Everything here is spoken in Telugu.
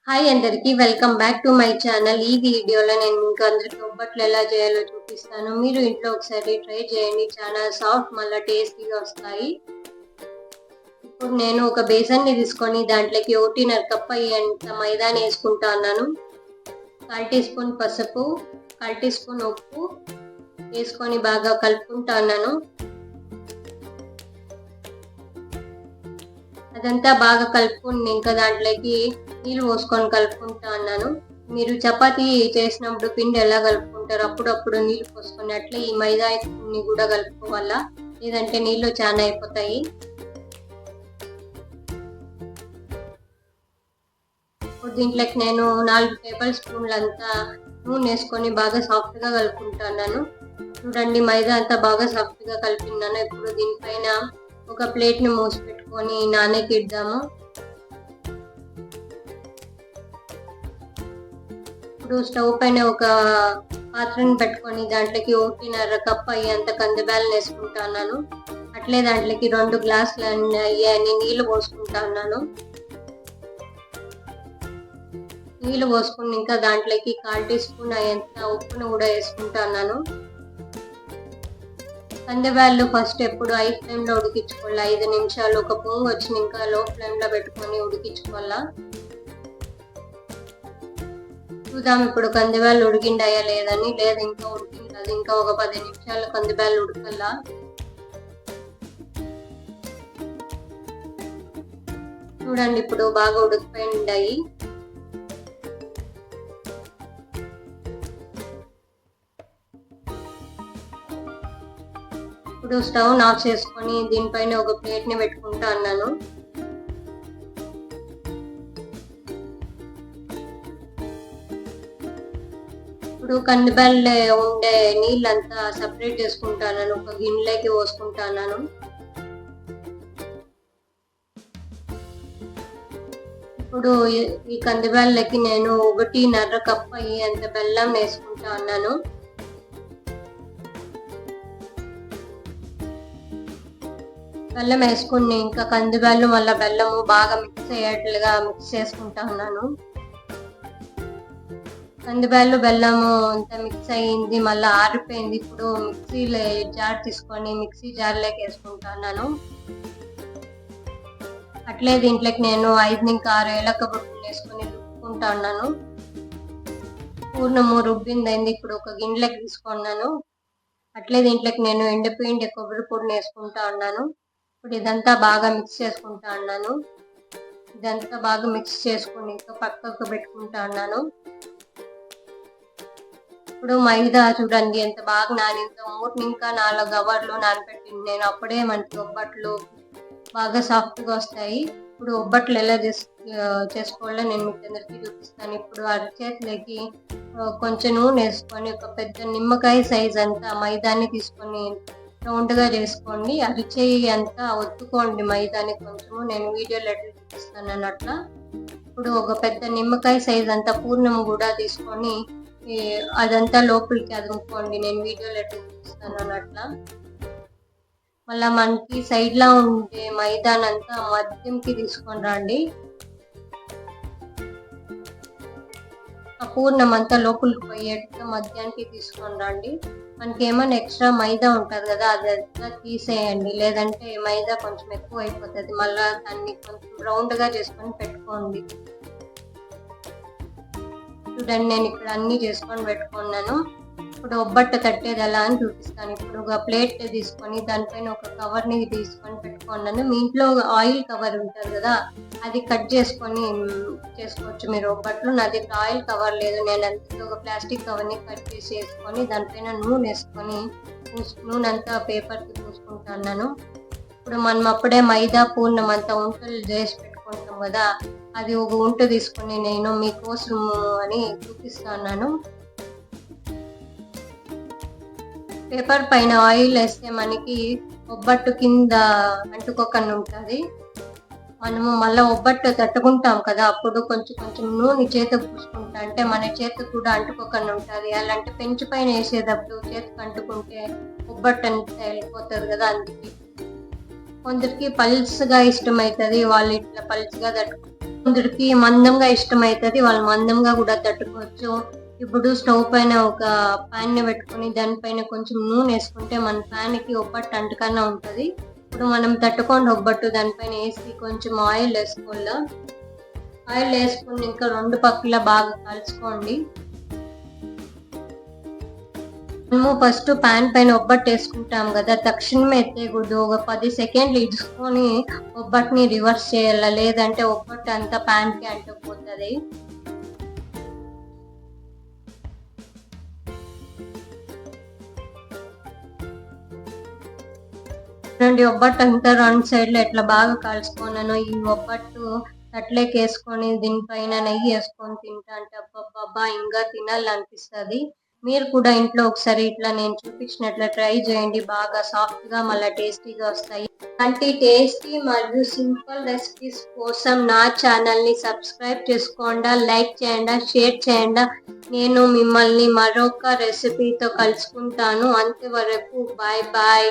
హాయ్ అందరికి welcome back to my channel. ఈ వీడియోలో నేను మీకు అందరికి ఒబ్బట్లు ఎలా చేయాలో చూపిస్తాను. మీరు ఇంట్లో ఒకసారి ట్రై చేయండి. చాలా సాఫ్ట్ మళ్ళీ టేస్టీగా వస్తాయి. ఇప్పుడు నేను ఒక బేసన్ని తీసుకొని దాంట్లోకి 1.5 కప్ అయ్యేంత మైదాని వేసుకుంటా ఉన్నాను. 1/2 టీ స్పూన్ పసుపు, 1/2 టీ స్పూన్ ఉప్పు వేసుకొని బాగా కలుపుకుంటా ఉన్నాను. అదంతా బాగా కలుపుకుని ఇంకా దాంట్లోకి నీళ్ళు పోసుకొని కలుపుకుంటా అన్నాను. మీరు చపాతీ చేసినప్పుడు పిండి ఎలా కలుపుకుంటారు, అప్పుడప్పుడు నీళ్ళు పోసుకొని అట్లా ఈ మైదాని కూడా కలుపుకోవాలా, లేదంటే నీళ్ళు చాలా అయిపోతాయి. ఇప్పుడు దీంట్లోకి నేను 4 టేబుల్ స్పూన్లంతా నూనె వేసుకొని బాగా సాఫ్ట్గా కలుపుకుంటున్నాను. చూడండి, మైదా అంతా బాగా సాఫ్ట్గా కలిపినాను. ఇప్పుడు దీనిపైన ఒక ప్లేట్ని మూసి పెట్టుకొని నానకిద్దాము. ఇప్పుడు స్టవ్ పైన ఒక పాత్రను పెట్టుకొని దాంట్లోకి 1.5 కప్ అయ్యేంత కందిబ్యాలను వేసుకుంటున్నాను. అట్లే దాంట్లోకి 2 గ్లాసులు అయ్యాన్ని నీళ్లు పోసుకుంటున్నాను. నీళ్లు పోసుకుని ఇంకా దాంట్లోకి 1/4 టీ స్పూన్ అయ్యేంత ఉప్పును కూడా వేసుకుంటున్నాను. కందిబ్యాళ్ళు ఫస్ట్ ఎప్పుడు హై ఫ్లేమ్లో ఉడికించుకోవాలి. 5 నిమిషాలు ఒక పొంగు వచ్చి ఇంకా లో ఫ్లేమ్లో పెట్టుకొని ఉడికించుకోవాలా. చూద్దాం ఇప్పుడు కందిబ్యాళ్ళు ఉడికిండాయా లేదని. లేదు, ఇంకా ఉడికింది. ఇంకా ఒక 10 నిమిషాలు కందిబ్యాళ్ళు ఉడకల్లా. చూడండి, ఇప్పుడు బాగా ఉడికిపోయిండాయి. ఇప్పుడు స్టవ్ ఆఫ్ చేసుకొని దీనిపైన ఒక ప్లేట్ని పెట్టుకుంటా అన్నాను. ఇప్పుడు కందిబ్యాళ్ళు ఉండే నీళ్ళంతా సపరేట్ చేసుకుంటాను. ఒక గిన్నెలోకి పోసుకుంటాను. ఇప్పుడు ఈ కందిబ్యాళ్ళకి నేను 1.5 కప్ అయ్యేంత బెల్లం వేసుకుంటా అన్నాను. బెల్లం వేసుకుని ఇంకా కందిబ్యాళ్ళు మళ్ళీ బెల్లము బాగా మిక్స్ అయ్యేట్లుగా మిక్స్ చేసుకుంటా ఉన్నాను. కందిబ్యాళ్ళు బెల్లము అంతా మిక్స్ అయ్యింది, మళ్ళీ ఆరిపోయింది. ఇప్పుడు మిక్సీలో జార్ తీసుకొని మిక్సీ జార్లోకి వేసుకుంటున్నాను. అట్లే దీంట్లోకి నేను 5 నుంచి 6 ఏలక్క పొట్టులు వేసుకొని రుబ్బుకుంటా ఉన్నాను. పూర్ణము రుబ్బిందైంది. ఇప్పుడు ఒక గిన్నెలోకి తీసుకున్నాను. అట్లే దీంట్లోకి నేను ఎండిపోయింది కొబ్బరి పొడిని వేసుకుంటా ఉన్నాను. ఇప్పుడు ఇదంతా బాగా మిక్స్ చేసుకుంటా ఉన్నాను. ఇదంతా బాగా మిక్స్ చేసుకుని ఇంకా పక్కకు పెట్టుకుంటా ఉన్నాను. ఇప్పుడు మైదా చూడండి ఎంత బాగా నానిందో. 3 ఇంకా 4 అవర్లు నానబెట్టింది నేను. అప్పుడే మనకి ఒబ్బట్లు బాగా సాఫ్ట్గా వస్తాయి. ఇప్పుడు ఒబ్బట్లు ఎలా చేసుకోవాలో నేను మీకు అందరికీ చూపిస్తాను. ఇప్పుడు అరచేతిలోకి కొంచెం నూనె వేసుకొని ఒక పెద్ద నిమ్మకాయ సైజ్ అంతా మైదాన్ని తీసుకొని రౌండ్గా చేసుకోండి. అరిచేయి అంతా ఒత్తుకోండి మైదాని కొంచెము. నేను వీడియోలో ఎట్లా చూపిస్తాను అట్లా. ఇప్పుడు ఒక పెద్ద నిమ్మకాయ సైజ్ అంతా పూర్ణం కూడా తీసుకొని అదంతా లోపలికి అదుముకోండి. నేను వీడియోలో ఎట్లా చూపిస్తాను అట్లా. మళ్ళీ మనకి సైడ్లో ఉండే మైదానంతా మధ్యంకి తీసుకొని రండి. ఆ పూర్ణం అంతా లోపలికి పోయేట్టుగా మధ్యానికి తీసుకొని రండి. మనకి ఏమైనా ఎక్స్ట్రా మైదా ఉంటుంది కదా, అదంతా తీసేయండి. లేదంటే మైదా కొంచెం ఎక్కువ అయిపోతుంది. మళ్ళీ దాన్ని కొంచెం రౌండ్గా చేసుకొని పెట్టుకోండి. చూడండి, నేను ఇక్కడ అన్నీ చేసుకొని పెట్టుకున్నాను. ఇప్పుడు ఒబ్బట్టు తట్టేది ఎలా అని చూపిస్తాను. ఇప్పుడు ఒక ప్లేట్ తీసుకొని దానిపైన ఒక కవర్ని తీసుకొని పెట్టుకున్నాను. మీ ఇంట్లో ఆయిల్ కవర్ ఉంటుంది కదా, అది కట్ చేసుకొని చేసుకోవచ్చు మీరు ఒబ్బట్లు. నా దగ్గర ఆయిల్ కవర్ లేదు. నేను అందుకే ఒక ప్లాస్టిక్ కవర్ని కట్ చేసి వేసుకొని దానిపైన నూనె వేసుకొని నూనె అంతా పేపర్కి పూసుకుంటున్నాను. ఇప్పుడు మనం అప్పుడే మైదా పూర్ణం అంతా ఉంటలు చేసి పెట్టుకుంటాం కదా, అది ఒక ఉంట తీసుకొని నేను మీకోసం అని చూపిస్తున్నాను. పేపర్ పైన ఆయిల్ వేస్తే మనకి ఒబ్బట్టు కింద అంటుకోకుండా ఉంటుంది. మనము మళ్ళీ ఒబ్బట్టు తట్టుకుంటాం కదా, అప్పుడు కొంచెం కొంచెం నూనె చేతికి పూసుకుంటా అంటే మన చేతికి కూడా అంటుకోకుండా ఉంటుంది. అలాంటి పెంచు పైన వేసేటప్పుడు చేతికి అంటుకుంటే ఒబ్బట్టు అంతా వెళ్ళిపోతుంది కదా. అందుకే కొందరికి పల్స్గా ఇష్టమవుతుంది, వాళ్ళు ఇట్లా పల్స్గా కొందరికి మందంగా ఇష్టమైతది. వాళ్ళు మందంగా కూడా తట్టుకోవచ్చు. ఇప్పుడు స్టవ్ పైన ఒక పాన్ ని పెట్టుకొని దానిపైన కొంచెం నూనె వేసుకుంటే మన పాన్ కి ఒబ్బట్టు అంటకన్నా ఉంటది. ఇప్పుడు మనం తట్టుకోండి ఒబ్బట్టు దానిపైన వేసి కొంచెం ఆయిల్ వేసుకోవాలా. ఆయిల్ వేసుకుని ఇంకా 2 పక్కల బాగా కలుసుకోండి. మనము ఫస్ట్ పాన్ పైన ఒబ్బట్టు వేసుకుంటాం కదా, తక్షణమే ఎత్తేయకూడదు. ఒక 10 సెకండ్లు ఇడ్చుకొని ఒబ్బట్టుని రివర్స్ చేయాల, లేదంటే ఒబ్బట్టు అంతా పాన్ కి అంటుకుపోతుంది. చూడండి ఒబ్బట్టు అంతా 2 సైడ్లు ఎట్లా బాగా కాల్చుకున్నాను. ఈ ఒబ్బట్టు తట్లేకి వేసుకొని దీనిపైన నెయ్యి వేసుకొని తింటా అంటే అబ్బబ్బబ్బా ఇంకా తినాలనిపిస్తుంది. మీరు కూడా ఇంట్లో ఒకసారి ఇట్లా నేను చూపించినట్లు ట్రై చేయండి. బాగా సాఫ్ట్ గా మళ్ళీ టేస్టీగా వస్తాయి. అలాంటి టేస్టీ మరియు సింపుల్ రెసిపీస్ కోసం నా ఛానల్ ని సబ్స్క్రైబ్ చేసుకోండి, లైక్ చేయండి, షేర్ చేయండి. నేను మిమ్మల్ని మరొక రెసిపీతో కలుసుకుంటాను. అంతవరకు బాయ్ బాయ్.